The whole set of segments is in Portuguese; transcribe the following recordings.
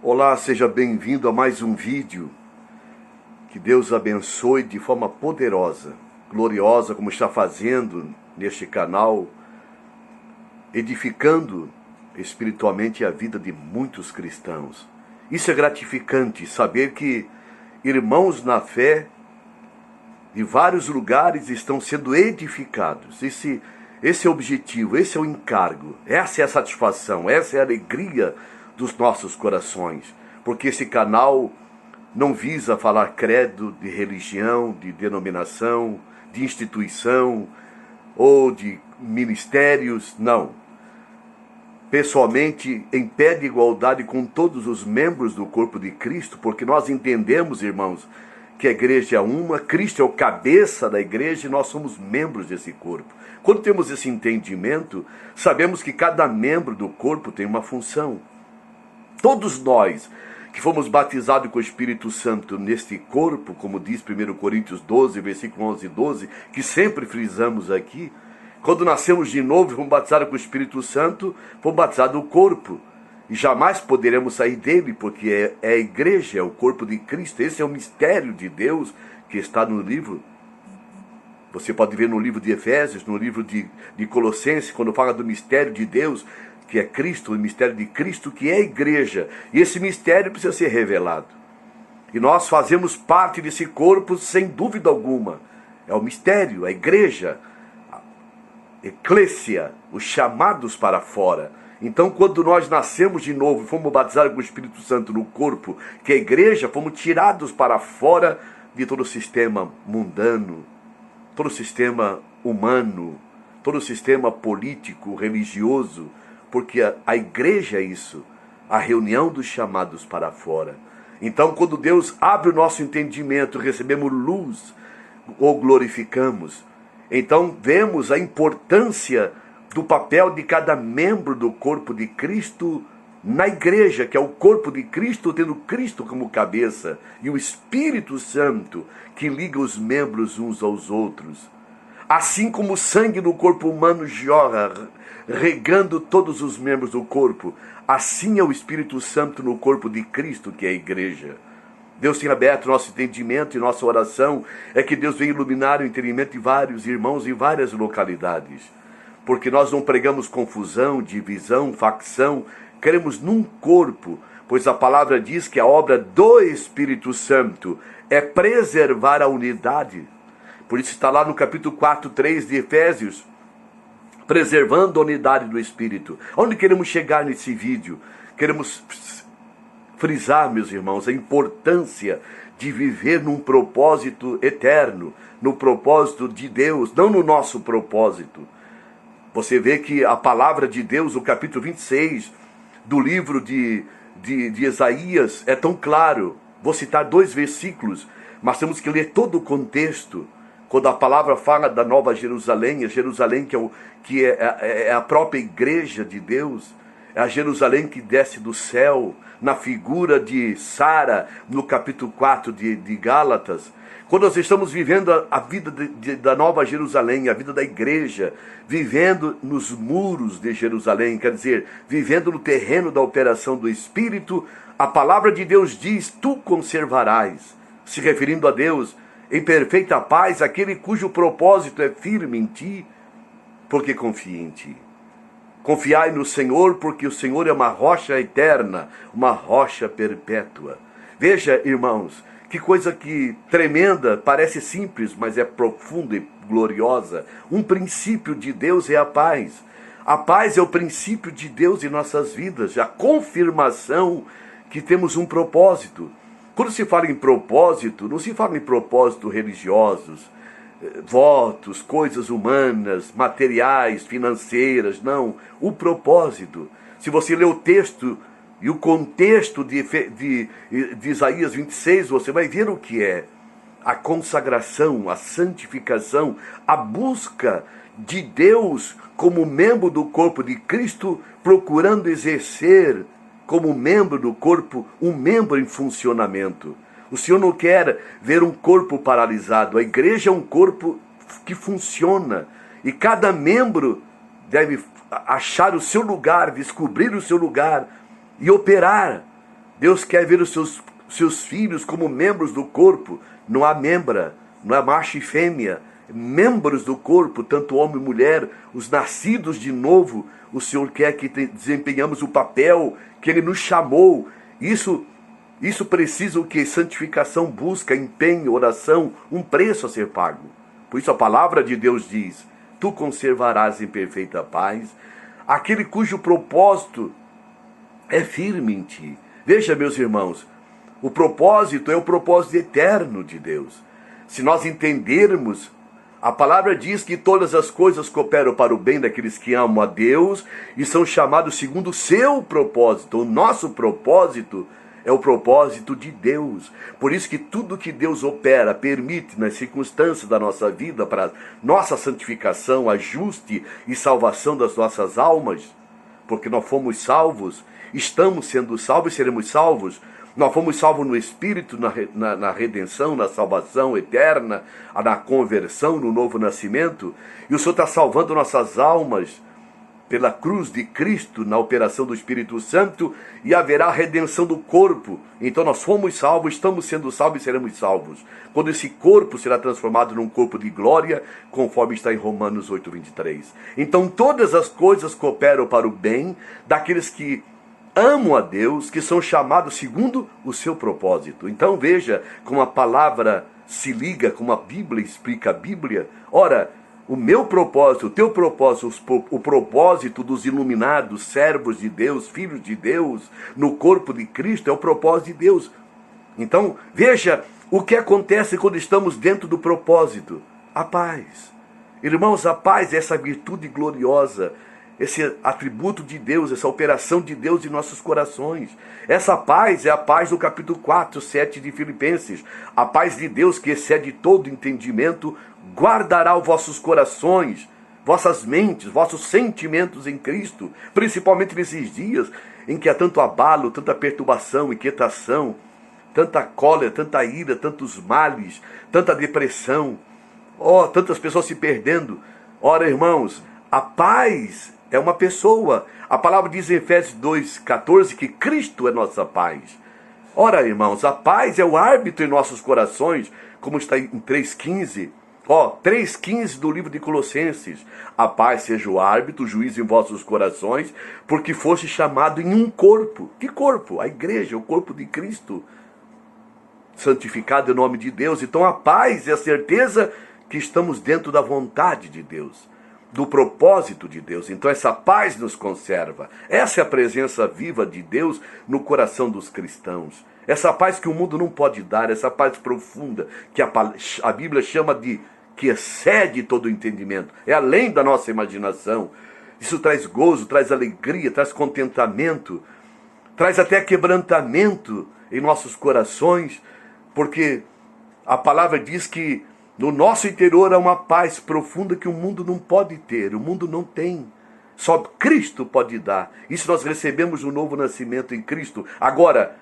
Olá, seja bem-vindo a mais um vídeo. Que Deus abençoe de forma poderosa, gloriosa, como está fazendo neste canal, edificando espiritualmente a vida de muitos cristãos. Isso é gratificante, saber que irmãos na fé de vários lugares estão sendo edificados. Esse é o objetivo, esse é o encargo, essa é a satisfação, essa é a alegria dos nossos corações, porque esse canal não visa falar credo, de religião, de denominação, de instituição ou de ministérios, não. Pessoalmente, em pé de igualdade com todos os membros do corpo de Cristo, porque nós entendemos, irmãos, que a igreja é uma, Cristo é o cabeça da igreja e nós somos membros desse corpo. Quando temos esse entendimento, sabemos que cada membro do corpo tem uma função. Todos nós que fomos batizados com o Espírito Santo neste corpo, como diz 1 Coríntios 12, versículo 11 e 12, que sempre frisamos aqui, quando nascemos de novo e fomos batizados com o Espírito Santo, fomos batizados no corpo. E jamais poderemos sair dele, porque é a igreja, é o corpo de Cristo. Esse é o mistério de Deus que está no livro. Você pode ver no livro de Efésios, no livro de Colossenses, quando fala do mistério de Deus, que é Cristo, o mistério de Cristo, que é a igreja. E esse mistério precisa ser revelado. E nós fazemos parte desse corpo sem dúvida alguma. É o mistério, a igreja, a eclésia, os chamados para fora. Então, quando nós nascemos de novo e fomos batizados com o Espírito Santo no corpo, que é a igreja, fomos tirados para fora de todo o sistema mundano, todo o sistema humano, todo o sistema político, religioso, porque a igreja é isso, a reunião dos chamados para fora. Então, quando Deus abre o nosso entendimento, recebemos luz, ou glorificamos, então vemos a importância do papel de cada membro do corpo de Cristo na igreja, que é o corpo de Cristo, tendo Cristo como cabeça, e o Espírito Santo que liga os membros uns aos outros. Assim como o sangue no corpo humano jorra, regando todos os membros do corpo, assim é o Espírito Santo no corpo de Cristo, que é a igreja. Deus tem aberto nosso entendimento e nossa oração é que Deus venha iluminar o entendimento de vários irmãos em várias localidades. Porque nós não pregamos confusão, divisão, facção, queremos num corpo, pois a palavra diz que a obra do Espírito Santo é preservar a unidade. Por isso está lá no capítulo 4, 3 de Efésios, preservando a unidade do Espírito. Onde queremos chegar nesse vídeo? Queremos frisar, meus irmãos, a importância de viver num propósito eterno, no propósito de Deus, não no nosso propósito. Você vê que a palavra de Deus, o capítulo 26 do livro de Isaías, é tão claro. Vou citar 2 versículos, mas temos que ler todo o contexto. Quando a palavra fala da Nova Jerusalém, a Jerusalém que é a própria igreja de Deus, é a Jerusalém que desce do céu, na figura de Sara, no capítulo 4 de Gálatas. Quando nós estamos vivendo a vida da Nova Jerusalém, a vida da igreja, vivendo nos muros de Jerusalém, quer dizer, vivendo no terreno da operação do Espírito, a palavra de Deus diz, tu conservarás, se referindo a Deus, em perfeita paz, aquele cujo propósito é firme em ti, porque confia em ti. Confiai no Senhor, porque o Senhor é uma rocha eterna, uma rocha perpétua. Veja, irmãos, que coisa que tremenda, parece simples, mas é profunda e gloriosa. Um princípio de Deus é a paz. A paz é o princípio de Deus em nossas vidas, a confirmação que temos um propósito. Quando se fala em propósito, não se fala em propósitos religiosos, votos, coisas humanas, materiais, financeiras, não. O propósito. Se você ler o texto e o contexto de Isaías 26, você vai ver o que é a consagração, a santificação, a busca de Deus como membro do corpo de Cristo, procurando exercer como membro do corpo, um membro em funcionamento. O Senhor não quer ver um corpo paralisado. A igreja é um corpo que funciona. E cada membro deve achar o seu lugar, descobrir o seu lugar e operar Deus quer ver os seus filhos como membros do corpo. Não há membra, não há macho e fêmea. Membros do corpo, tanto homem e mulher, os nascidos de novo. O Senhor quer que desempenhamos o papel que Ele nos chamou. Isso precisa o que? Santificação, busca, empenho, oração, um preço a ser pago. Por isso a palavra de Deus diz: tu conservarás em perfeita paz aquele cujo propósito é firme em ti. Veja, meus irmãos, o propósito é o propósito eterno de Deus. Se nós entendermos, a palavra diz que todas as coisas cooperam para o bem daqueles que amam a Deus e são chamados segundo o seu propósito. O nosso propósito é o propósito de Deus. Por isso que tudo que Deus opera, permite nas circunstâncias da nossa vida para nossa santificação, ajuste e salvação das nossas almas, porque nós fomos salvos, estamos sendo salvos e seremos salvos. Nós fomos salvos no Espírito, na redenção, na salvação eterna, na conversão, no novo nascimento. E o Senhor está salvando nossas almas pela cruz de Cristo, na operação do Espírito Santo, e haverá a redenção do corpo. Então nós fomos salvos, estamos sendo salvos e seremos salvos. Quando esse corpo será transformado num corpo de glória, conforme está em Romanos 8:23. Então todas as coisas cooperam para o bem daqueles que amam a Deus, que são chamados segundo o seu propósito. Então veja como a palavra se liga, como a Bíblia explica a Bíblia. Ora, o meu propósito, o teu propósito, o propósito dos iluminados, servos de Deus, filhos de Deus, no corpo de Cristo, é o propósito de Deus. Então, veja o que acontece quando estamos dentro do propósito. A paz. Irmãos, a paz é essa virtude gloriosa, esse atributo de Deus, essa operação de Deus em nossos corações. Essa paz é a paz do capítulo 4, 7 de Filipenses. A paz de Deus que excede todo entendimento, guardará os vossos corações, vossas mentes, vossos sentimentos em Cristo, principalmente nesses dias em que há tanto abalo, tanta perturbação, inquietação, tanta cólera, tanta ira, tantos males, tanta depressão, tantas pessoas se perdendo. Ora, irmãos, a paz é uma pessoa. A palavra diz em Efésios 2:14 que Cristo é nossa paz. Ora, irmãos, a paz é o árbitro em nossos corações, como está em 3:15. 3:15 do livro de Colossenses. A paz seja o árbitro, o juiz em vossos corações, porque foste chamado em um corpo. Que corpo? A igreja, o corpo de Cristo. Santificado em nome de Deus. Então a paz é a certeza que estamos dentro da vontade de Deus, do propósito de Deus. Então essa paz nos conserva. Essa é a presença viva de Deus no coração dos cristãos. Essa paz que o mundo não pode dar, essa paz profunda que a Bíblia chama de que excede todo o entendimento, é além da nossa imaginação. Isso traz gozo, traz alegria, traz contentamento, traz até quebrantamento em nossos corações, porque a palavra diz que no nosso interior há uma paz profunda que o mundo não pode ter, o mundo não tem. Só Cristo pode dar. Isso nós recebemos no novo nascimento em Cristo. Agora,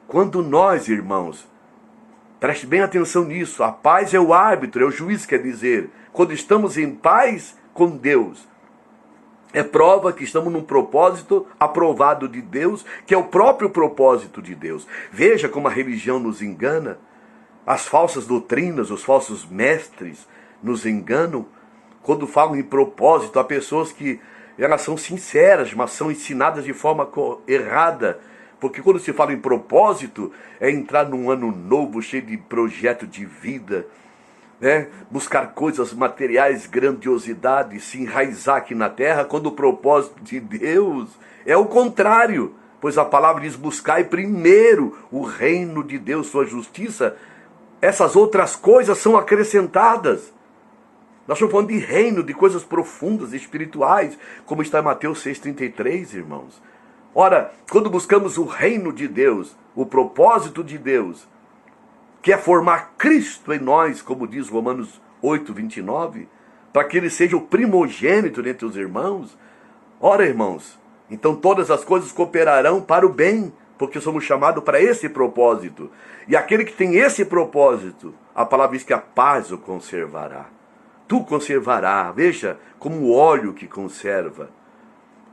quando nós, irmãos, preste bem atenção nisso, a paz é o árbitro, é o juiz, quer dizer, quando estamos em paz com Deus, é prova que estamos num propósito aprovado de Deus, que é o próprio propósito de Deus. Veja como a religião nos engana, as falsas doutrinas, os falsos mestres nos enganam, quando falam em propósito, há pessoas que elas são sinceras, mas são ensinadas de forma errada. Porque quando se fala em propósito, é entrar num ano novo, cheio de projeto de vida, né? Buscar coisas materiais, grandiosidade, se enraizar aqui na terra, quando o propósito de Deus é o contrário. Pois a palavra diz: buscai primeiro o reino de Deus, sua justiça. Essas outras coisas são acrescentadas. Nós estamos falando de reino, de coisas profundas, espirituais, como está em Mateus 6,33, irmãos. Ora, quando buscamos o reino de Deus, o propósito de Deus, que é formar Cristo em nós, como diz Romanos 8:29, para que Ele seja o primogênito dentre os irmãos. Ora, irmãos, então todas as coisas cooperarão para o bem, porque somos chamados para esse propósito. E aquele que tem esse propósito, a palavra diz que a paz o conservará. Tu conservará, veja, como o óleo que conserva.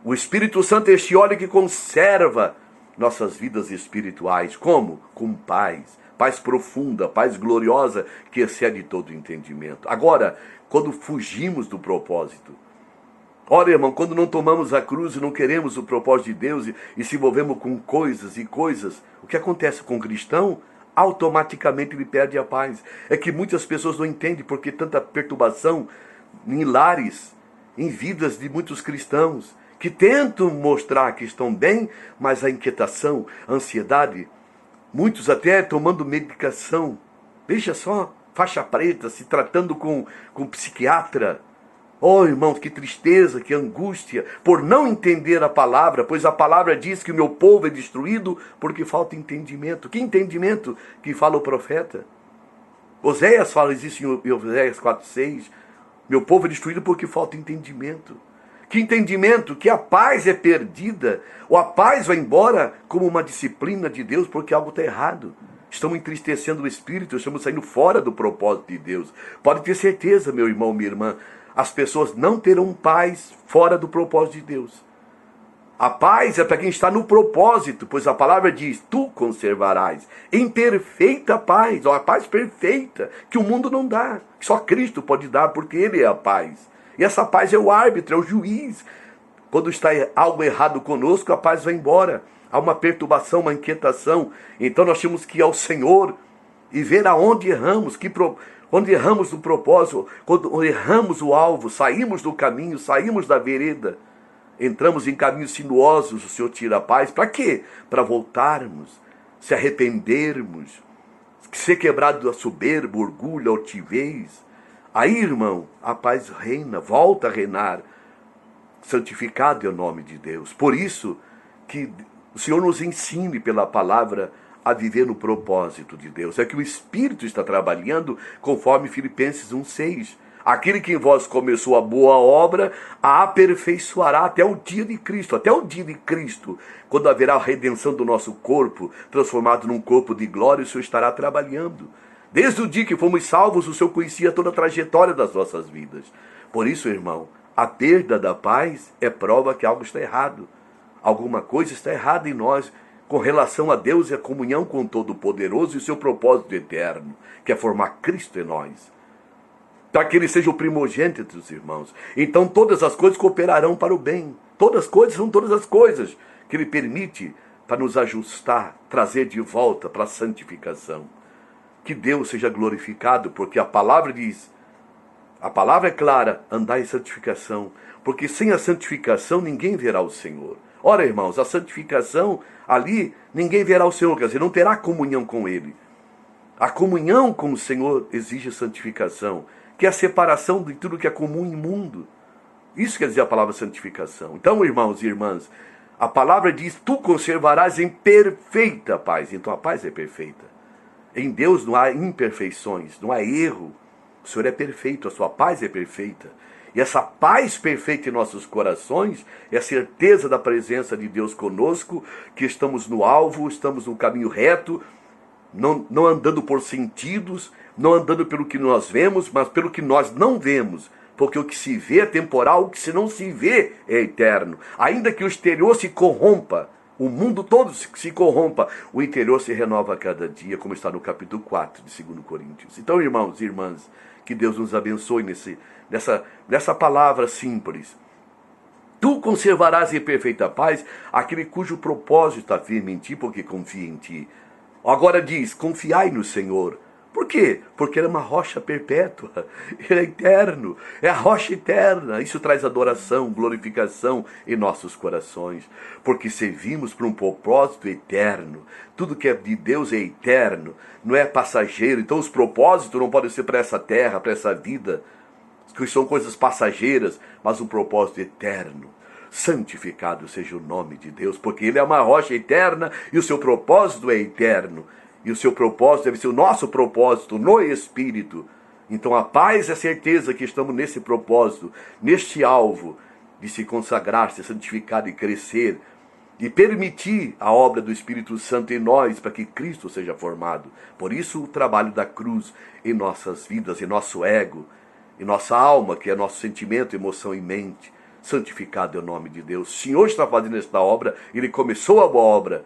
O Espírito Santo é este óleo que conserva nossas vidas espirituais. Como? Com paz. Paz profunda, paz gloriosa, que excede todo entendimento. Agora, quando fugimos do propósito, ora, irmão, quando não tomamos a cruz e não queremos o propósito de Deus e se envolvemos com coisas e coisas, o que acontece com o cristão? Automaticamente ele perde a paz. É que muitas pessoas não entendem porque tanta perturbação em lares, em vidas de muitos cristãos, que tentam mostrar que estão bem, mas a inquietação, a ansiedade, muitos até tomando medicação. Veja só, faixa preta, se tratando com psiquiatra. Oh, irmãos, que tristeza, que angústia, por não entender a palavra, pois a palavra diz que o meu povo é destruído porque falta entendimento. Que entendimento que fala o profeta? Oséias fala isso em Oséias 4,6. Meu povo é destruído porque falta entendimento. Que entendimento? Que a paz é perdida, ou a paz vai embora como uma disciplina de Deus porque algo está errado. Estamos entristecendo o Espírito, estamos saindo fora do propósito de Deus. Pode ter certeza, meu irmão, minha irmã, as pessoas não terão paz fora do propósito de Deus. A paz é para quem está no propósito, pois a palavra diz, tu conservarás em perfeita paz, ó, a paz perfeita, que o mundo não dá, que só Cristo pode dar, porque Ele é a paz. E essa paz é o árbitro, é o juiz. Quando está algo errado conosco, a paz vai embora. Há uma perturbação, uma inquietação. Então nós temos que ir ao Senhor e ver aonde erramos, onde erramos no propósito, quando erramos o alvo, saímos do caminho, saímos da vereda, entramos em caminhos sinuosos, o Senhor tira a paz. Para quê? Para voltarmos, se arrependermos, ser quebrado da soberba, orgulho, altivez. Aí, irmão, a paz reina, volta a reinar. Santificado é o nome de Deus. Por isso que o Senhor nos ensine pela palavra a viver no propósito de Deus. É que o Espírito está trabalhando conforme Filipenses 1,6. Aquele que em vós começou a boa obra, a aperfeiçoará até o dia de Cristo. Até o dia de Cristo, quando haverá a redenção do nosso corpo, transformado num corpo de glória, o Senhor estará trabalhando. Desde o dia que fomos salvos, o Senhor conhecia toda a trajetória das nossas vidas. Por isso, irmão, a perda da paz é prova que algo está errado. Alguma coisa está errada em nós com relação a Deus e a comunhão com o Todo-Poderoso e o seu propósito eterno, que é formar Cristo em nós, para que Ele seja o primogênito dos irmãos. Então todas as coisas cooperarão para o bem. Todas as coisas são todas as coisas que Ele permite para nos ajustar, trazer de volta para a santificação. Que Deus seja glorificado, porque a palavra diz, a palavra é clara, andai em santificação, porque sem a santificação ninguém verá o Senhor. Ora, irmãos, a santificação, ali ninguém verá o Senhor, quer dizer, não terá comunhão com Ele. A comunhão com o Senhor exige santificação, que é a separação de tudo que é comum e imundo. Isso quer dizer a palavra santificação. Então, irmãos e irmãs, a palavra diz, tu conservarás em perfeita paz. Então a paz é perfeita. Em Deus não há imperfeições, não há erro. O Senhor é perfeito, a sua paz é perfeita. E essa paz perfeita em nossos corações é a certeza da presença de Deus conosco, que estamos no alvo, estamos no caminho reto, não andando por sentidos, não andando pelo que nós vemos, mas pelo que nós não vemos. Porque o que se vê é temporal, o que se não se vê é eterno. Ainda que o exterior se corrompa, o mundo todo se corrompa, o interior se renova a cada dia, como está no capítulo 4 de 2 Coríntios. Então, irmãos e irmãs, que Deus nos abençoe nessa palavra simples. Tu conservarás em perfeita paz aquele cujo propósito está firme em ti, porque confia em ti. Agora diz, confiai no Senhor. Por quê? Porque Ele é uma rocha perpétua, Ele é eterno, é a rocha eterna. Isso traz adoração, glorificação em nossos corações, porque servimos para um propósito eterno. Tudo que é de Deus é eterno, não é passageiro. Então os propósitos não podem ser para essa terra, para essa vida, que são coisas passageiras, mas um propósito eterno. Santificado seja o nome de Deus, porque Ele é uma rocha eterna e o seu propósito é eterno. E o seu propósito deve ser o nosso propósito no Espírito. Então a paz é a certeza que estamos nesse propósito, neste alvo de se consagrar, se santificar e crescer. E permitir a obra do Espírito Santo em nós, para que Cristo seja formado. Por isso o trabalho da cruz em nossas vidas, em nosso ego, em nossa alma, que é nosso sentimento, emoção e mente. Santificado é o nome de Deus. O Senhor está fazendo esta obra, Ele começou a boa obra.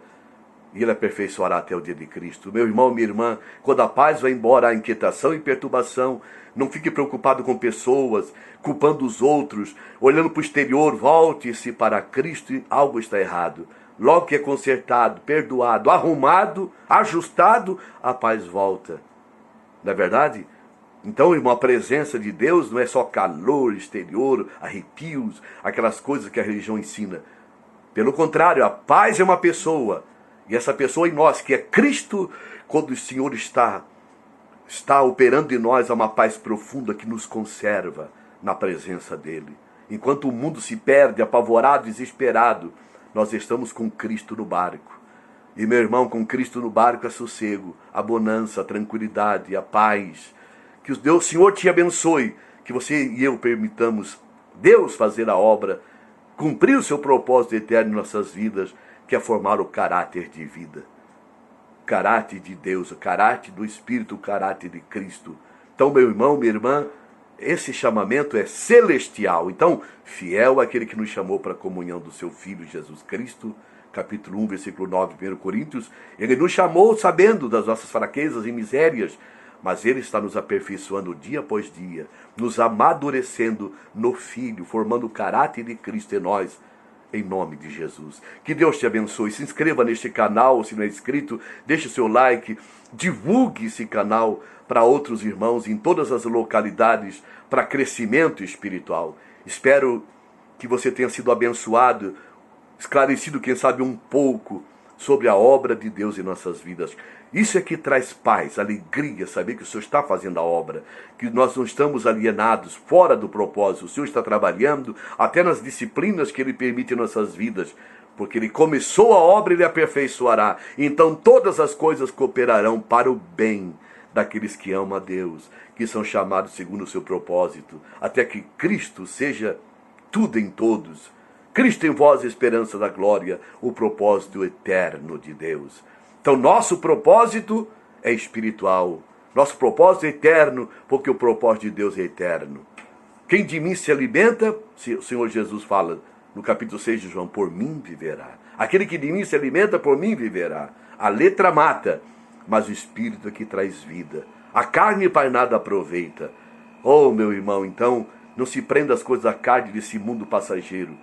e Ele aperfeiçoará até o dia de Cristo. Meu irmão, minha irmã, quando a paz vai embora, a inquietação e perturbação. Não fique preocupado com pessoas, culpando os outros, olhando para o exterior. Volte-se para Cristo e algo está errado. Logo que é consertado, perdoado, arrumado, ajustado, a paz volta. Não é verdade? Então, irmão, a presença de Deus não é só calor exterior, arrepios, aquelas coisas que a religião ensina. Pelo contrário, a paz é uma pessoa. E essa pessoa em nós, que é Cristo, quando o Senhor está operando em nós, há uma paz profunda que nos conserva na presença dEle. Enquanto o mundo se perde, apavorado, desesperado, nós estamos com Cristo no barco. E, meu irmão, com Cristo no barco é sossego, a bonança, a tranquilidade, a paz. Que o Senhor te abençoe, que você e eu permitamos Deus fazer a obra, cumprir o seu propósito eterno em nossas vidas, que é formar o caráter de vida. O caráter de Deus, o caráter do Espírito, o caráter de Cristo. Então, meu irmão, minha irmã, esse chamamento é celestial. Então, fiel àquele que nos chamou para a comunhão do seu Filho Jesus Cristo, capítulo 1, versículo 9, 1 Coríntios, Ele nos chamou sabendo das nossas fraquezas e misérias, mas Ele está nos aperfeiçoando dia após dia, nos amadurecendo no Filho, formando o caráter de Cristo em nós, em nome de Jesus. Que Deus te abençoe. Se inscreva neste canal, se não é inscrito, deixe o seu like, divulgue esse canal para outros irmãos em todas as localidades, para crescimento espiritual. Espero que você tenha sido abençoado, esclarecido, quem sabe, um pouco sobre a obra de Deus em nossas vidas. Isso é que traz paz, alegria, saber que o Senhor está fazendo a obra, que nós não estamos alienados, fora do propósito. O Senhor está trabalhando até nas disciplinas que Ele permite em nossas vidas, porque Ele começou a obra e Ele aperfeiçoará. Então todas as coisas cooperarão para o bem daqueles que amam a Deus, que são chamados segundo o seu propósito, até que Cristo seja tudo em todos. Cristo em vós, a esperança da glória, o propósito eterno de Deus. Então, nosso propósito é espiritual. Nosso propósito é eterno, porque o propósito de Deus é eterno. Quem de mim se alimenta, o Senhor Jesus fala no capítulo 6 de João, por mim viverá. Aquele que de mim se alimenta, por mim viverá. A letra mata, mas o Espírito é que traz vida. A carne para nada aproveita. Oh, meu irmão, então, não se prenda às coisas da carne desse mundo passageiro,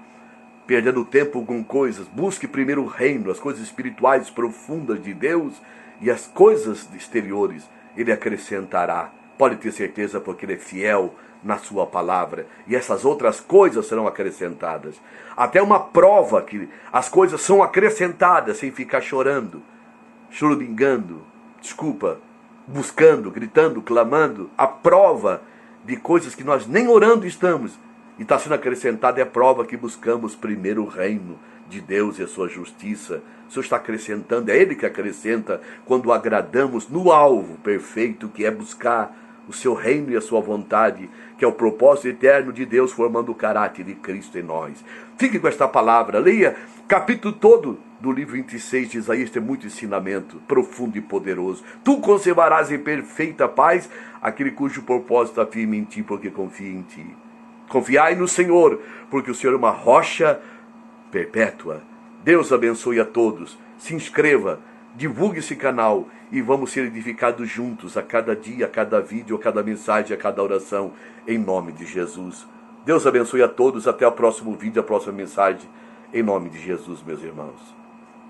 perdendo tempo com coisas. Busque primeiro o reino, as coisas espirituais profundas de Deus, e as coisas exteriores Ele acrescentará. Pode ter certeza, porque Ele é fiel na sua palavra, e essas outras coisas serão acrescentadas. Até uma prova que as coisas são acrescentadas sem ficar chorando, choramingando, buscando, gritando, clamando. A prova de coisas que nós nem orando estamos, e está sendo acrescentada, é a prova que buscamos primeiro o reino de Deus e a sua justiça. O Senhor está acrescentando, é Ele que acrescenta quando agradamos no alvo perfeito, que é buscar o seu reino e a sua vontade, que é o propósito eterno de Deus, formando o caráter de Cristo em nós. Fique com esta palavra, leia capítulo todo do livro 26 de Isaías, tem muito ensinamento profundo e poderoso. Tu conservarás em perfeita paz aquele cujo propósito afirma em ti, porque confia em ti. Confiai no Senhor, porque o Senhor é uma rocha perpétua. Deus abençoe a todos. Se inscreva, divulgue esse canal e vamos ser edificados juntos a cada dia, a cada vídeo, a cada mensagem, a cada oração, em nome de Jesus. Deus abençoe a todos. Até o próximo vídeo, a próxima mensagem, em nome de Jesus, meus irmãos.